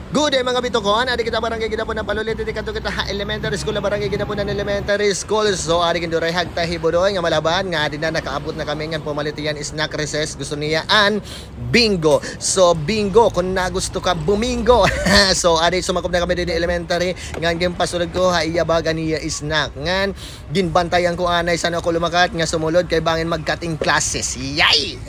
Good day mga bitokon, adi kita barangay kita po na palulit iti kadto kita elementary school na barangay kita po na elementary school. So adi kinduray hagta hibudoy nga malaban nga adi na nakaabot na kami nga pumalitian snack recess gusto niya an bingo. So bingo kung nagusto ka bumingo. So adi sumakop na kami din elementary ngan gim pasulod ko haiyabaga niya snack ngan ginbantayan ko anay sana ako lumakat nga sumulod kay bangin magkating classes. Yay!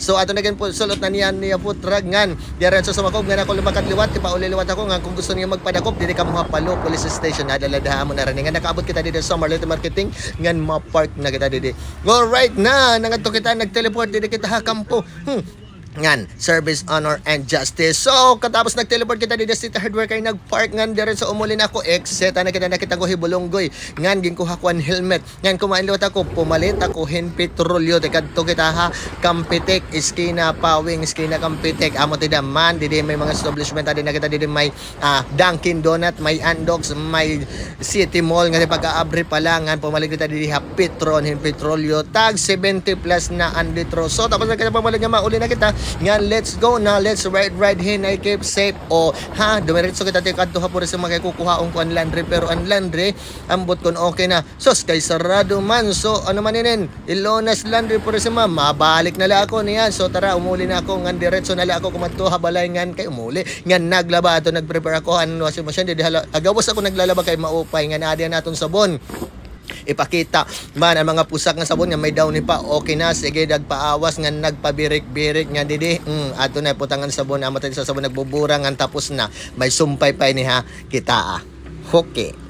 So ato na gin po sulot na niya putrag ngan diretso sumakop nga ako lumakat liwat pauliliwat ako nga kung gusto niyo magpadakop dili ka mga palo police station nadaladahan mo na rin nga nakaabot kita dito sa Marlete Marketing ngan ma-park na kita dito. All right na nangadto kita nag-teleport dito kita ha kampo. Ngan, service, honor, and justice. So, katapos nag-teleport kita dito sa hardware kay nag-park ngan dire sa umulin ako exit na kita ko hibulonggoy ngan ginkuha ko ang helmet ngan kumainlot ako pumalit ako hin petrolyo kadto kita ha Kampitek iskina Pawing iskina Kampitek amo ti daman didi may mga establishment adi na kita didi may Dunkin Donut may Andox may City Mall nga pag-aabri pa lang ngan pumalit kita didi ha Petron hin petrolyo tag 70 plus na anditro. So tapos na kita pumalit nga mauli na kita nga let's go na let's ride hin I keep safe o ha dumiretso kita ti kadto ha puro sa mga kukuhaon ko ang laundry pero ang laundry ambot kon okay na sos kay sarado man. So ano man inin Ilonas laundry puro sa mabalik na la ako niya. So tara umuli na ako ngan diretso na la ako kumadto ha balay ngan kay umuli ngan naglaba ato nagprepare ako ano washing machine di agawas ako naglalaba kay maupay ngan adi naton sabon ipakita man ang mga pusak nga sabon nga may down ni pa okay na sige dagpaawas nga nagpabirik-birik nga didi ato na putangan sabon amatay sa sabon nagbubura nga tapos na may sumpay pa ni ha kita okay.